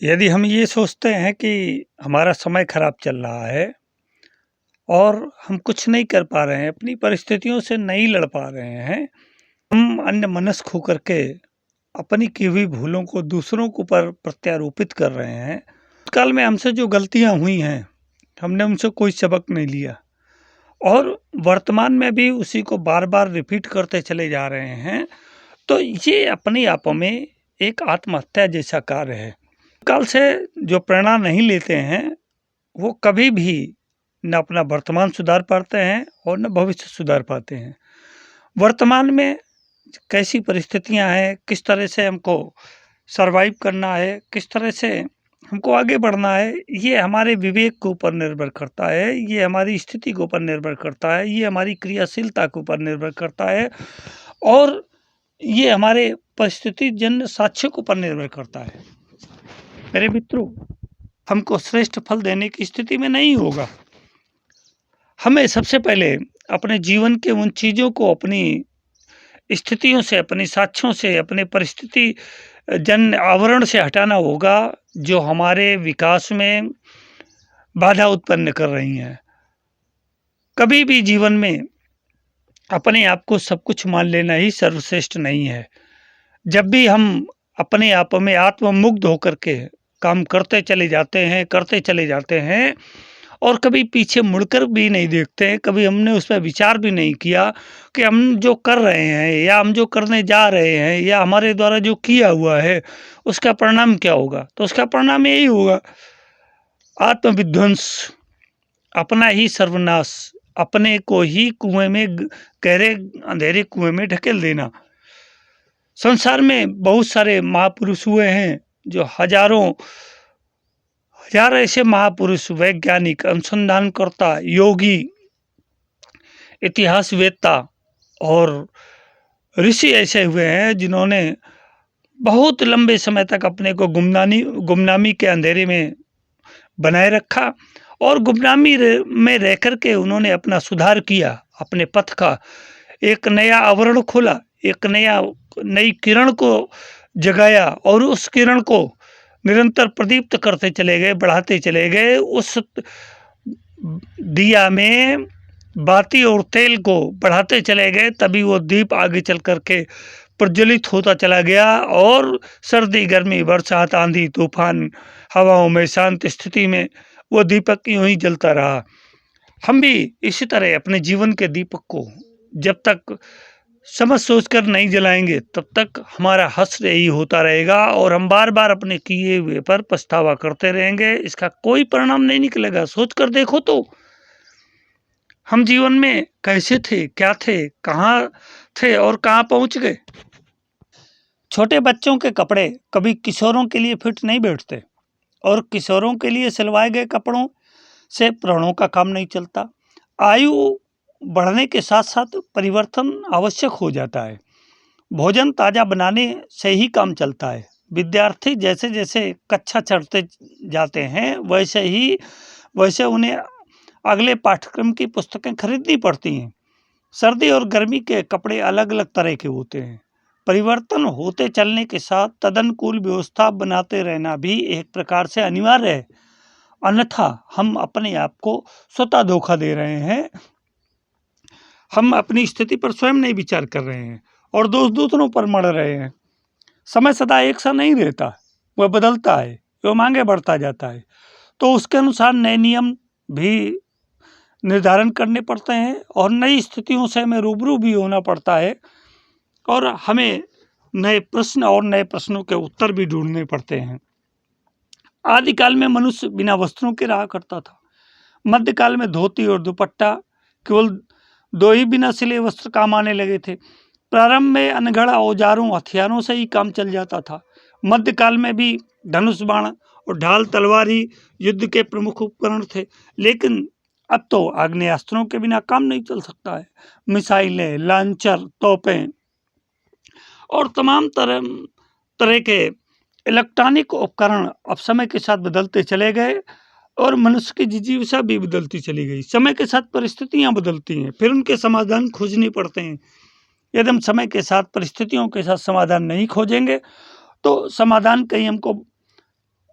यदि हम ये सोचते हैं कि हमारा समय खराब चल रहा है और हम कुछ नहीं कर पा रहे हैं, अपनी परिस्थितियों से नहीं लड़ पा रहे हैं, हम अन्यमनस्क होकर के अपनी की हुई भूलों को दूसरों के ऊपर प्रत्यारोपित कर रहे हैं। भूतकाल में हमसे जो गलतियां हुई हैं, हमने उनसे कोई सबक नहीं लिया और वर्तमान में भी उसी को बार-बार रिपीट करते चले जा रहे हैं। तो ये अपने आप में एक आत्महत्या जैसा कार्य है। काल से जो प्रेरणा नहीं लेते हैं, वो कभी भी न अपना वर्तमान सुधार पाते हैं और न भविष्य सुधार पाते हैं। वर्तमान में कैसी परिस्थितियां हैं, किस तरह से हमको सर्वाइव करना है, किस तरह से हमको आगे बढ़ना है, ये हमारे विवेक के ऊपर निर्भर करता है, ये हमारी स्थिति के ऊपर निर्भर करता है, ये हमारी क्रियाशीलता के ऊपर निर्भर करता है और ये हमारे परिस्थितिजन्य साक्ष्यों के ऊपर निर्भर करता है। मेरे मित्रों, हमको श्रेष्ठ फल देने की स्थिति में नहीं होगा। हमें सबसे पहले अपने जीवन के उन चीज़ों को अपनी स्थितियों से, अपनी साक्ष्यों से, अपने परिस्थिति जन्य आवरण से हटाना होगा, जो हमारे विकास में बाधा उत्पन्न कर रही हैं। कभी भी जीवन में अपने आप को सब कुछ मान लेना ही सर्वश्रेष्ठ नहीं है। जब भी हम अपने आप में आत्ममुग्ध होकर के काम करते चले जाते हैं और कभी पीछे मुड़कर भी नहीं देखते हैं, कभी हमने उस पर विचार भी नहीं किया कि हम जो कर रहे हैं या हम जो करने जा रहे हैं या हमारे द्वारा जो किया हुआ है, उसका परिणाम क्या होगा। तो उसका परिणाम यही होगा, आत्मविध्वंस, अपना ही सर्वनाश, अपने को ही कुएं में, गहरे अंधेरे कुएं में ढकेल देना। संसार में बहुत सारे महापुरुष हुए हैं, जो हजार ऐसे महापुरुष, वैज्ञानिक, अनुसंधानकर्ता, योगी, इतिहासवेत्ता और ऋषि ऐसे हुए हैं, जिन्होंने बहुत लंबे समय तक अपने को गुमनामी के अंधेरे में बनाए रखा और गुमनामी में रह कर के उन्होंने अपना सुधार किया, अपने पथ का एक नया आवरण खोला, एक नई किरण को जगाया और उस किरण को निरंतर प्रदीप्त करते चले गए, बढ़ाते चले गए। उस दिया में बाती और तेल को बढ़ाते चले गए, तभी वो दीप आगे चल करके प्रज्वलित होता चला गया और सर्दी, गर्मी, बरसात, आंधी, तूफान, हवाओं में, शांत स्थिति में वो दीपक यूं ही जलता रहा। हम भी इसी तरह अपने जीवन के दीपक को जब तक समझ सोच कर नहीं जलाएंगे, तब तक हमारा हश्र यही होता रहेगा और हम बार बार अपने किए हुए पर पछतावा करते रहेंगे। इसका कोई परिणाम नहीं निकलेगा। सोच कर देखो तो हम जीवन में कैसे थे, क्या थे, कहाँ थे और कहाँ पहुंच गए। छोटे बच्चों के कपड़े कभी किशोरों के लिए फिट नहीं बैठते और किशोरों के लिए सिलवाए गए कपड़ों से प्राणों का काम नहीं चलता। आयु बढ़ने के साथ साथ परिवर्तन आवश्यक हो जाता है। भोजन ताज़ा बनाने से ही काम चलता है। विद्यार्थी जैसे जैसे कक्षा चढ़ते जाते हैं, वैसे उन्हें अगले पाठ्यक्रम की पुस्तकें खरीदनी पड़ती हैं। सर्दी और गर्मी के कपड़े अलग अलग तरह के होते हैं। परिवर्तन होते चलने के साथ तदनुकूल व्यवस्था बनाते रहना भी एक प्रकार से अनिवार्य है, अन्यथा हम अपने आप को स्वतः धोखा दे रहे हैं। हम अपनी स्थिति पर स्वयं नहीं विचार कर रहे हैं और दोष दूसरों पर मढ़ रहे हैं। समय सदा एक सा नहीं रहता, वह बदलता है, वह आगे बढ़ता जाता है। तो उसके अनुसार नए नियम भी निर्धारण करने पड़ते हैं और नई स्थितियों से हमें रूबरू भी होना पड़ता है और हमें नए प्रश्न और नए प्रश्नों के उत्तर भी ढूंढने पड़ते हैं। आदिकाल में मनुष्य बिना वस्त्रों के रहा करता था। मध्यकाल में धोती और दुपट्टा, केवल दो ही बिना सिले वस्त्र काम आने लगे थे। प्रारंभ में अनगढ़ औजारों, हथियारों से ही काम चल जाता था। मध्यकाल में भी धनुष, बाण और ढाल, तलवार ही युद्ध के प्रमुख उपकरण थे, लेकिन अब तो आग्नेयास्त्रों के बिना काम नहीं चल सकता है। मिसाइलें, लॉन्चर, तोपें और तमाम तरह के इलेक्ट्रॉनिक उपकरण अब समय के साथ बदलते चले गए और मनुष्य की जिजीविका भी बदलती चली गई। समय के साथ परिस्थितियां बदलती हैं, फिर उनके समाधान खोजने पड़ते हैं। यदि हम समय के साथ, परिस्थितियों के साथ समाधान नहीं खोजेंगे तो समाधान कहीं हमको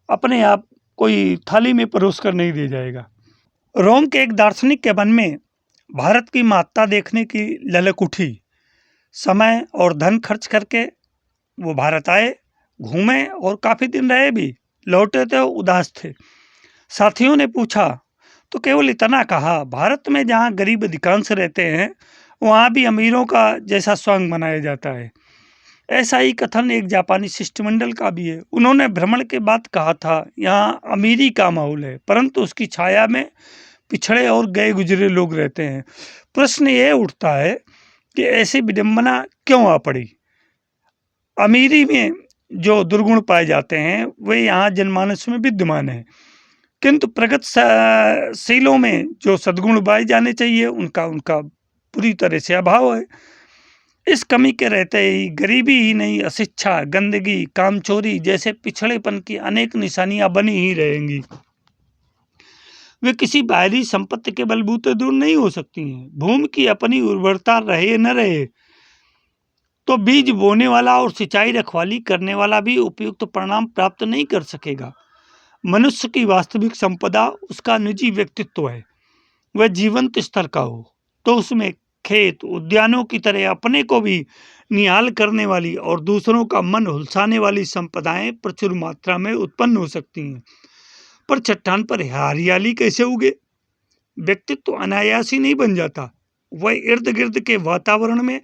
अपने आप कोई थाली में परोस कर नहीं दे जाएगा। रोम के एक दार्शनिक के मन में भारत की महत्ता देखने की ललक उठी। समय और धन खर्च करके वो भारत आए, घूमे और काफी दिन रहे भी। लौटे तो उदास थे। साथियों ने पूछा तो केवल इतना कहा, भारत में जहाँ गरीब अधिकांश रहते हैं वहाँ भी अमीरों का जैसा स्वांग मनाया जाता है। ऐसा ही कथन एक जापानी शिष्टमंडल का भी है। उन्होंने भ्रमण के बाद कहा था, यहाँ अमीरी का माहौल है परंतु उसकी छाया में पिछड़े और गए गुजरे लोग रहते हैं। प्रश्न ये उठता है कि ऐसी विडंबना क्यों आ पड़ी। अमीरी में जो दुर्गुण पाए जाते हैं वे यहाँ जनमानस में विद्यमान है, किंतु प्रगतिशीलों में जो सद्गुण पाए जाने चाहिए उनका पूरी तरह से अभाव है। इस कमी के रहते ही गरीबी ही नहीं, अशिक्षा, गंदगी, कामचोरी जैसे पिछड़ेपन की अनेक निशानियां बनी ही रहेंगी। वे किसी बाहरी संपत्ति के बलबूते दूर नहीं हो सकती हैं। भूमि की अपनी उर्वरता रहे न रहे तो बीज बोने वाला और सिंचाई रखवाली करने वाला भी उपयुक्त परिणाम प्राप्त नहीं कर सकेगा। मनुष्य की वास्तविक संपदा उसका निजी व्यक्तित्व है। वह जीवंत स्तर का हो तो उसमें खेत उद्यानों की तरह अपने को भी निहाल करने वाली और दूसरों का मन हुलसाने वाली संपदाएं प्रचुर मात्रा में उत्पन्न हो सकती हैं। पर चट्टान पर हरियाली कैसे उगे? व्यक्तित्व अनायास ही नहीं बन जाता। वह इर्द गिर्द के वातावरण में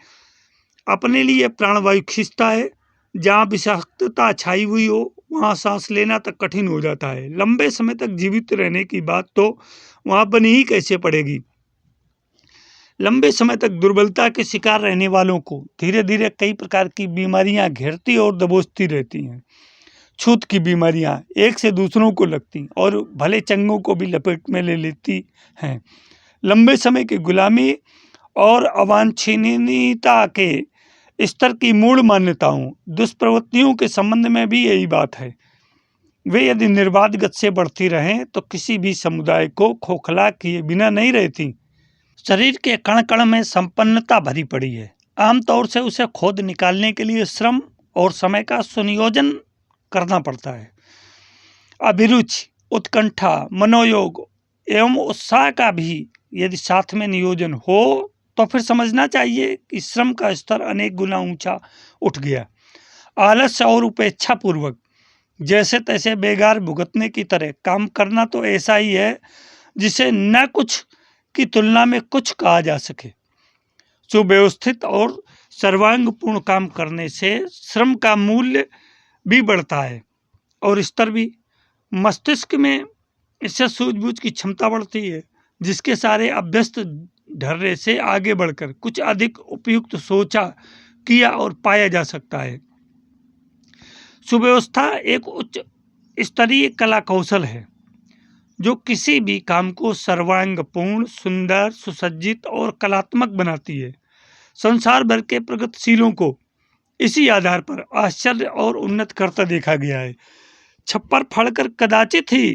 अपने लिए प्राणवायु खींचता है। जहाँ विषाक्तता छाई हुई हो वहाँ सांस लेना तक कठिन हो जाता है। लंबे समय तक जीवित रहने की बात तो वहाँ बनी ही कैसे पड़ेगी। लंबे समय तक दुर्बलता के शिकार रहने वालों को धीरे धीरे कई प्रकार की बीमारियां घेरती और दबोचती रहती हैं। छूत की बीमारियां एक से दूसरों को लगती और भले चंगों को भी लपेट में ले लेती हैं। लंबे समय की गुलामी और अवांछनीयता के स्तर की मूल मान्यताओं, दुष्प्रवृत्तियों के संबंध में भी यही बात है। वे यदि निर्बाध गति से बढ़ती रहें तो किसी भी समुदाय को खोखला किए बिना नहीं रहती। शरीर के कण कण में संपन्नता भरी पड़ी है। आमतौर से उसे खोद निकालने के लिए श्रम और समय का सुनियोजन करना पड़ता है। अभिरुचि, उत्कंठा, मनोयोग एवं उत्साह का भी यदि साथ में नियोजन हो तो फिर समझना चाहिए कि श्रम का स्तर अनेक गुना ऊंचा उठ गया। आलस्य और उपेक्षा पूर्वक जैसे तैसे बेगार भुगतने की तरह काम करना तो ऐसा ही है जिसे न कुछ की तुलना में कुछ कहा जा सके। सुव्यवस्थित और सर्वांगपूर्ण काम करने से श्रम का मूल्य भी बढ़ता है और स्तर भी। मस्तिष्क में इससे सूझबूझ की क्षमता बढ़ती है, जिसके सारे अभ्यस्त ढर्रे से आगे बढ़कर कुछ अधिक उपयुक्त सोचा, किया और पाया जा सकता है। सुव्यवस्था एक उच्च स्तरीय कला कौशल है जो किसी भी काम को सर्वांगपूर्ण, सुंदर, सुसज्जित और कलात्मक बनाती है। संसार भर के प्रगतिशीलों को इसी आधार पर आश्चर्य और उन्नत करता देखा गया है। छप्पर फाड़कर कदाचित ही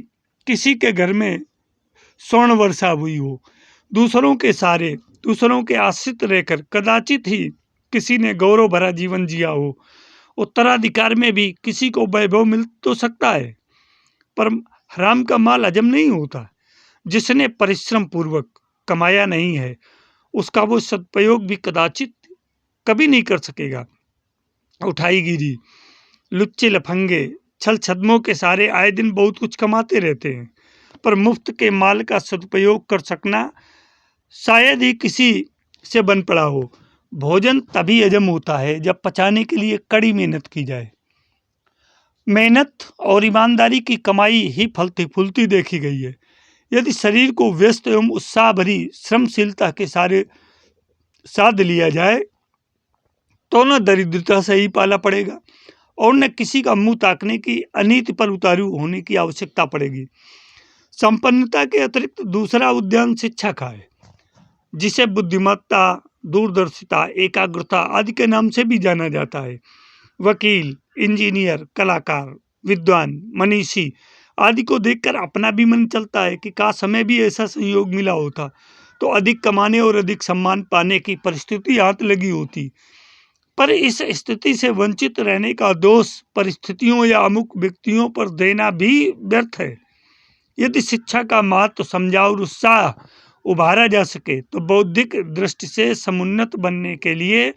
किसी के घर में स्वर्ण वर्षा हुई हो। दूसरों के आश्रित रहकर कदाचित ही किसी ने गौरव भरा जीवन जिया हो। उत्तराधिकार में भी किसी को वैभव मिल तो सकता है, पर हराम का माल हजम नहीं होता। जिसने परिश्रम पूर्वक कमाया नहीं है उसका वो सदुपयोग भी कदाचित कभी नहीं कर सकेगा। उठाईगिरी, लुच्चे लफंगे, छल छद्मों के सारे आए दिन बहुत कुछ कमाते रहते हैं, पर मुफ्त के माल का सदुपयोग कर सकना शायद ही किसी से बन पड़ा हो। भोजन तभी हजम होता है जब पचाने के लिए कड़ी मेहनत की जाए। मेहनत और ईमानदारी की कमाई ही फलती फूलती देखी गई है। यदि शरीर को व्यस्त एवं उत्साह भरी श्रमशीलता के सारे साध लिया जाए तो न दरिद्रता से ही पाला पड़ेगा और न किसी का मुंह ताकने की अनीति पर उतारू होने की आवश्यकता पड़ेगी। संपन्नता के अतिरिक्त दूसरा उद्यान शिक्षा का है, जिसे बुद्धिमत्ता, दूरदर्शिता, एकाग्रता आदि के नाम से भी जाना जाता है। वकील, इंजीनियर, कलाकार, विद्वान, मनीषी आदि को देखकर अपना भी मन चलता है कि काश हमें भी ऐसा संयोग मिला होता तो अधिक कमाने और अधिक सम्मान पाने की परिस्थिति हाथ लगी होती। पर इस स्थिति से वंचित रहने का दोष परिस्थितियों या अमुक व्यक्तियों पर देना भी व्यर्थ है। यदि शिक्षा का महत्व समझा और उत्साह उभारा जा सके तो बौद्धिक दृष्टि से समुन्नत बनने के लिए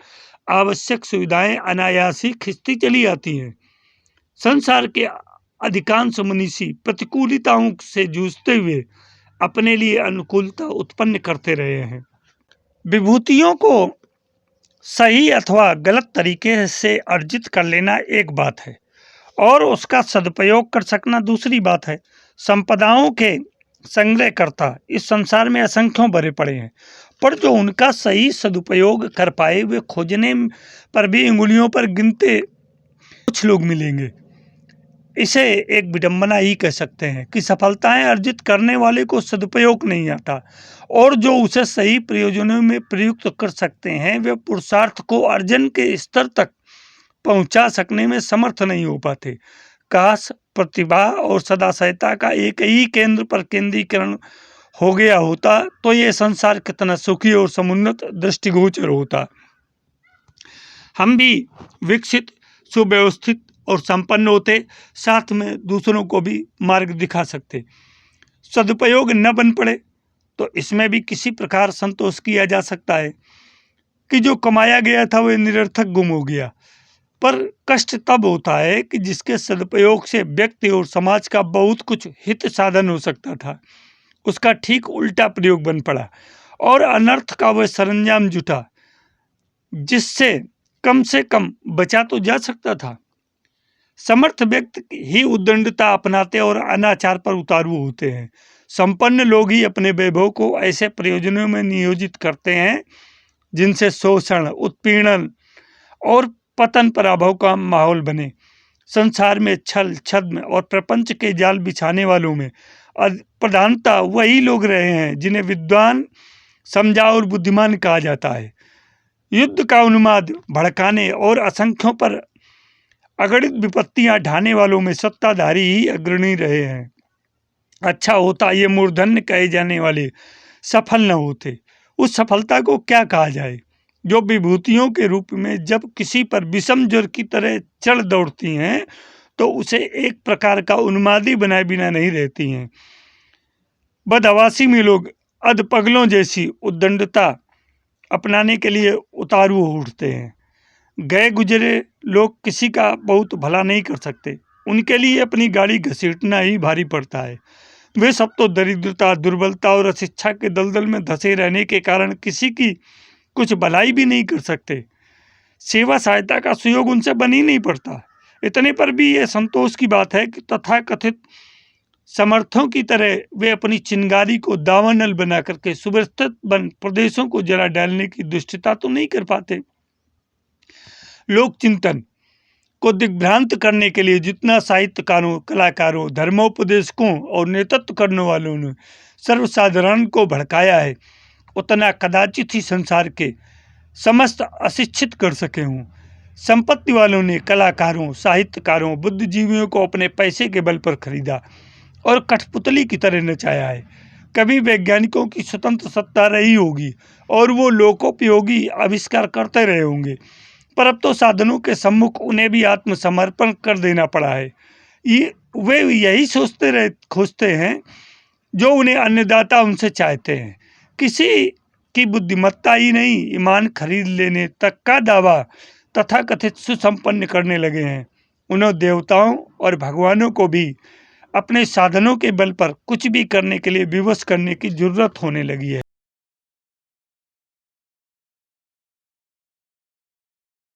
आवश्यक सुविधाएं अनायास ही खिंचती चली आती हैं। संसार के अधिकांश मनीषी प्रतिकूलताओं से जूझते हुए अपने लिए अनुकूलता उत्पन्न करते रहे हैं। विभूतियों को सही अथवा गलत तरीके से अर्जित कर लेना एक बात है और उसका सदुपयोग कर सकना दूसरी बात है। संपदाओं के संग्रहकर्ता इस संसार में असंख्यों भरे पड़े हैं, पर जो उनका सही सदुपयोग कर पाए वे खोजने पर भी अंगुलियों पर गिनते कुछ लोग मिलेंगे। इसे एक विडंबना ही कह सकते हैं कि सफलताएं अर्जित करने वाले को सदुपयोग नहीं आता और जो उसे सही प्रयोजनों में प्रयुक्त कर सकते हैं वे पुरुषार्थ को अर्जन के स्तर तक पहुंचा सकने में समर्थ नहीं हो पाते। काश प्रतिभा और सदाशयता का एक ही केंद्र पर केंद्रीकरण हो गया होता तो ये संसार कितना सुखी और समुन्नत दृष्टिगोचर होता। हम भी विकसित, सुव्यवस्थित और संपन्न होते, साथ में दूसरों को भी मार्ग दिखा सकते। सदुपयोग न बन पड़े तो इसमें भी किसी प्रकार संतोष किया जा सकता है कि जो कमाया गया था वह निरर्थक गुम हो गया। पर कष्ट तब होता है कि जिसके सदुपयोग से व्यक्ति और समाज का बहुत कुछ हित साधन हो सकता था उसका ठीक उल्टा प्रयोग बन पड़ा और अनर्थ का वह सरंजाम जुटा जिससे कम से कम बचा तो जा सकता था। समर्थ व्यक्ति ही उद्दंडता अपनाते और अनाचार पर उतारू होते हैं। संपन्न लोग ही अपने वैभव को ऐसे प्रयोजनों में नियोजित करते हैं जिनसे शोषण, उत्पीड़न और पतन पराभव का माहौल बने। संसार में छल, छद्म और प्रपंच के जाल बिछाने वालों में प्रधानता वही लोग रहे हैं जिन्हें विद्वान, समझा और बुद्धिमान कहा जाता है। युद्ध का उन्माद भड़काने और असंख्यों पर अगणित विपत्तियां ढाने वालों में सत्ताधारी ही अग्रणी रहे हैं। अच्छा होता ये मूर्धन्य कहे जाने वाले सफल न होते। उस सफलता को क्या कहा जाए जो विभूतियों के रूप में जब किसी पर विषम ज्वर की तरह चढ़ दौड़ती हैं तो उसे एक प्रकार का उन्मादी बनाए बिना नहीं रहती हैं। बदहवासी में लोग अधपगलों जैसी उद्दंडता अपनाने के लिए उतारू हो उठते हैं। गए गुजरे लोग किसी का बहुत भला नहीं कर सकते, उनके लिए अपनी गाड़ी घसीटना ही भारी पड़ता है। वे सब तो दरिद्रता, दुर्बलता और अशिक्षा के दलदल में धंसे रहने के कारण किसी की कुछ भलाई भी नहीं कर सकते। सेवा सहायता का सुयोग उनसे बन ही नहीं पड़ता। इतने पर भी ये संतोष की बात है कि तथाकथित समर्थों की तरह वे अपनी चिंगारी को दावानल बना करके सुव्यवस्थित वन प्रदेशों को जला डालने की दुष्टता तो नहीं कर पाते। लोक चिंतन को दिग्भ्रांत करने के लिए जितना साहित्यकारों, कलाकारों, धर्मोपदेशकों और नेतृत्व करने वालों ने सर्वसाधारण को भड़काया है उतना कदाचित ही संसार के समस्त अशिक्षित कर सके हों। संपत्ति वालों ने कलाकारों, साहित्यकारों, बुद्धिजीवियों को अपने पैसे के बल पर खरीदा और कठपुतली की तरह नचाया है। कभी वैज्ञानिकों की स्वतंत्र सत्ता रही होगी और वो लोकोपयोगी आविष्कार करते रहे होंगे, पर अब तो साधनों के सम्मुख उन्हें भी आत्मसमर्पण कर देना पड़ा है। वे यही खोजते हैं जो उन्हें अन्नदाता उनसे चाहते हैं। किसी की बुद्धिमत्ता ही नहीं, ईमान खरीद लेने तक का दावा तथाकथित सुसंपन्न करने लगे हैं। उन्हें देवताओं और भगवानों को भी अपने साधनों के बल पर कुछ भी करने के लिए विवश करने की जरूरत होने लगी है।